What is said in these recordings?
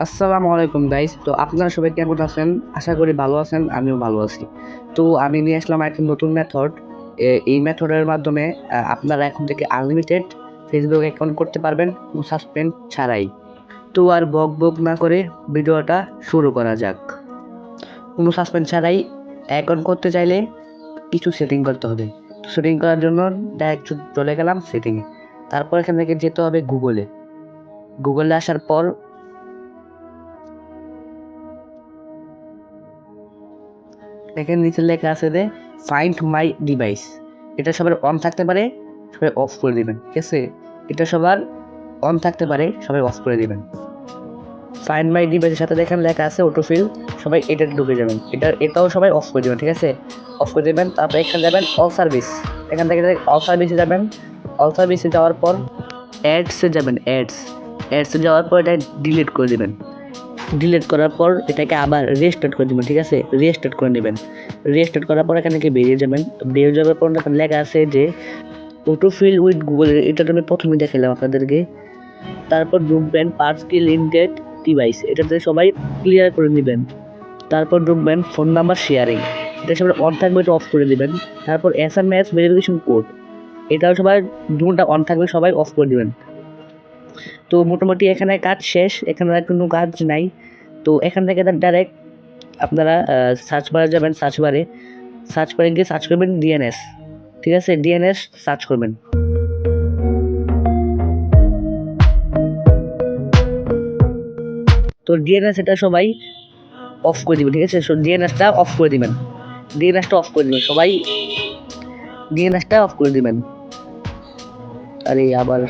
আসসালামু আলাইকুম গাইস। তো আপনারা সবাই কেমন আছেন? আশা করি ভালো আছেন, আমিও ভালো আছি। তো আমি নিয়ে আসলাম একটা নতুন মেথড। এই মেথডের মাধ্যমে আপনারা এখন থেকে আনলিমিটেড ফেসবুক অ্যাকাউন্ট করতে পারবেন কোনো সাসপেন্ড ছাড়াই। তো আর বক না করে ভিডিওটা শুরু করা যাক। কোনো সাসপেন্ড ছাড়াই অ্যাকাউন্ট করতে চাইলে কিছু সেটিং করতে হবে। সেটিং করার জন্য ডাইরেক্ট চলে গেলাম সেটিংয়ে। তারপর এখান থেকে যেতে হবে গুগলে আসার পর দেখেন নিচে লেখা আছে যে ফাইন্ড মাই ডিভাইস। এটা সবার অন থাকতে পারে, সবাই অফ করে দিবেন। ঠিক আছে, এটা সবার অন থাকতে পারে, সবাই অফ করে দিবেন। ফাইন্ড মাই ডিভাইসের সাথে দেখেন লেখা আছে অটোফিল, সবাই এটা ঢুকে যাবেন। এটাও সবাই অফ করে দেবেন। ঠিক আছে, অফ করে দেবেন। তারপর এখানে যাবেন অল সার্ভিস। এখান থেকে অল সার্ভিসে যাবেন। অল সার্ভিসে যাওয়ার পর অ্যাডসে যাবেন। অ্যাডসে যাওয়ার পর এটা ডিলিট করে দেবেন। ডিলিট করার পর এটাকে আবার রিস্টার্ট করে দেবেন। ঠিক আছে, রিস্টার্ট করে নেবেন। রিস্টার্ট করার পর এখান থেকে বেরিয়ে যাবেন। বেরিয়ে যাওয়ার পর এখানে লেখা আছে যে অটোফিল উইথ গুগল, এটা আমি প্রথমে দেখালাম আপনাদেরকে। তারপর ঢুকবেন পার্সকি লিঙ্কেড ডিভাইস, এটাতে সবাই ক্লিয়ার করে নেবেন। তারপর ঢুকবেন ফোন নাম্বার শেয়ারিং, এটা সবাই অন থাকবে, এটা অফ করে দেবেন। তারপর SMS ভেরিফিকেশন কোড, এটাও সবাই দুটা অন থাকবে, সবাই অফ করে দেবেন। তো মোটামুটি এখানে কাজ শেষ, এখানে আর কোনো কাজ নাই। তো এখান থেকে ডাইরেক্ট আপনারা সার্চ বারে যাবেন। সার্চ বারে গিয়ে সার্চ করবেন ডিএনএস। ঠিক আছে, ডিএনএস সার্চ করবেন। তো ডিএনএস এটা সবাই অফ করে দিবেন। ঠিক আছে, ডিএনএসটা অফ করে দিবেন। ডিএনএসটা অফ করে দিবেন সবাই, ডিএনএসটা অফ করে দিবেন। আরে আবার,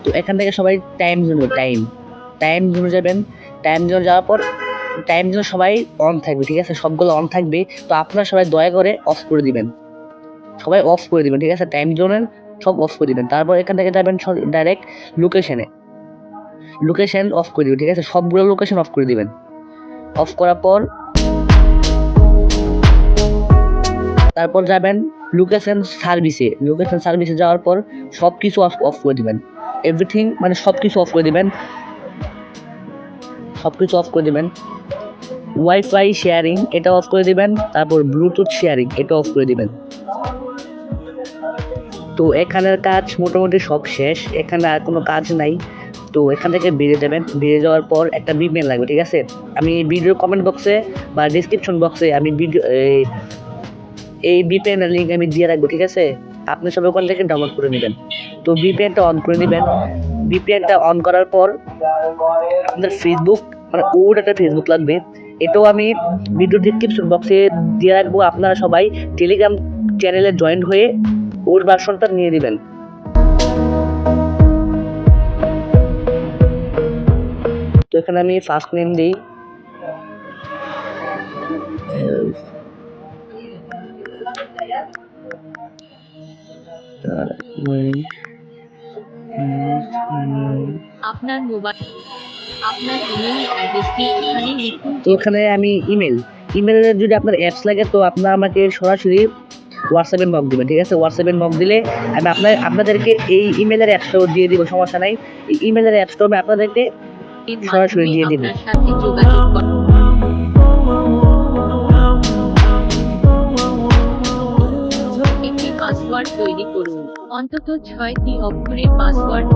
তো এখান থেকে সবাই টাইম জোনে যাবেন। টাইম জোনে যাওয়ার পর টাইম জোনে সবাই অন থাকবে। ঠিক আছে, সবগুলো অন থাকবে। তো আপনারা সবাই দয়া করে অফ করে দিবেন, সবাই অফ করে দিবেন। ঠিক আছে, টাইম জোনের সব অফ করে দিবেন। তারপর এখান থেকে যাবেন ডাইরেক্ট লোকেশন অফ করে দিবেন। ঠিক আছে, সবগুলো লোকেশন অফ করে দিবেন। অফ করার পর তারপর যাবেন লোকেশন সার্ভিসে যাওয়ার পর সব কিছু অফ করে দিবেন। এভরিথিং মানে সব কিছু অফ করে দিবেন, ওয়াইফাই শেয়ারিং এটা অফ করে দিবেন। তারপর ব্লুটুথ শেয়ারিং এটা অফ করে দিবেন। তো এখানের কাজ মোটামুটি সব শেষ, এখানে আর কোনো কাজ নাই। তো এখান থেকে বেরিয়ে যাবেন। বেরিয়ে যাওয়ার পর একটা VPN লাগবে। ঠিক আছে, আমি ভিডিওর কমেন্ট বক্সে বা ডিসক্রিপশন বক্সে আমি এই VPN এর লিঙ্ক আমি দিয়ে রাখবো। ঠিক আছে, আপনি সবাই ওখান থেকে ডাউনলোড করে নেবেন। তো VPNটা অন করে নেবেন। VPNটা অন করার পর আপনার ফেসবুক মানে ওর একটা ফেসবুক লাগবে, এটাও আমি ভিডিও ডিসক্রিপশন বক্সে দিয়ে রাখবো। আপনারা সবাই টেলিগ্রাম চ্যানেলে জয়েন হয়ে ওর ভার্সনটা নিয়ে নেবেন। তো এখানে আমি ফার্স্ট নেম দিই, আপনার মোবাইল আপনার ইমেল অ্যাড্রেসটি এখানে লিখুন। তো এখানে আমি ইমেলে যদি আপনার অ্যাপস লাগে তো আপনারা আমাকে সরাসরি হোয়াটসঅ্যাপে নক দিবেন। ঠিক আছে, হোয়াটসঅ্যাপে নক দিলে আমি আপনাদেরকে এই ইমেলের অ্যাপসটাও দিয়ে দিব, সমস্যা নাই। এই ইমেলের অ্যাপসটাও আমি আপনাদেরকে সরাসরি দিয়ে দিব। একটি পাসওয়ার্ড তৈরি করুন, অন্তত 6টি অক্ষরের পাসওয়ার্ড।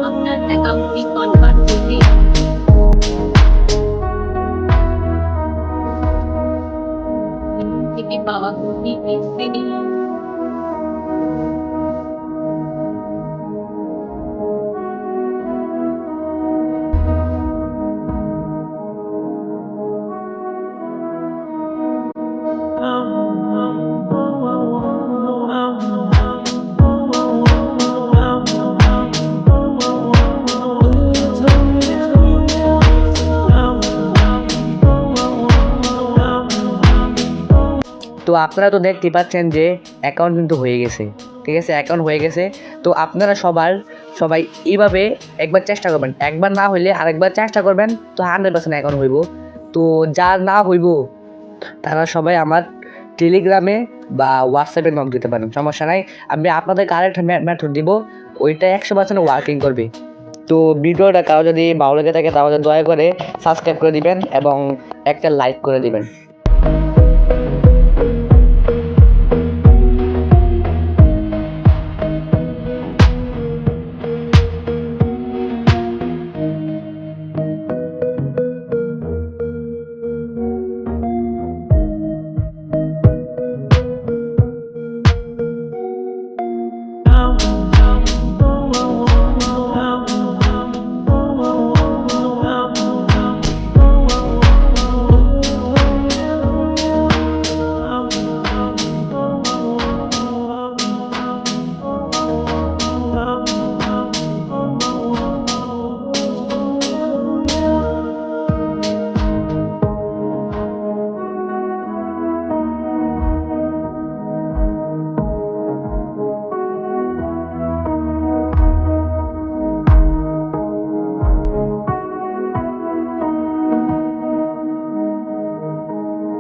আপনার অ্যাকাউন্টটি কনফার্ম করতে থেকে পাওয়া কোডটি পেস্ট দিন। তো আপনারা তো দেখতে পাচ্ছেন যে অ্যাকাউন্ট কিন্তু হয়ে গেছে। ঠিক আছে, অ্যাকাউন্ট হয়ে গেছে। তো আপনারা সবার সবাই এইভাবে একবার চেষ্টা করবেন, একবার না হইলে আরেকবার চেষ্টা করবেন, তো 100% এখন হইব। তো যার না হইব তারা সবাই আমার টেলিগ্রামে বা হোয়াটসঅ্যাপে নক দিতে পারেন, সমস্যা নাই। আমি আপনাদেরকে আরেকটা মেথড দিব, ওইটা 100% ওয়ার্কিং করবে। তো ভিডিওটা কারো যদি ভালো লেগে থাকে তাহলে দয়া করে সাবস্ক্রাইব করে দিবেন এবং একটা লাইক করে দিবেন।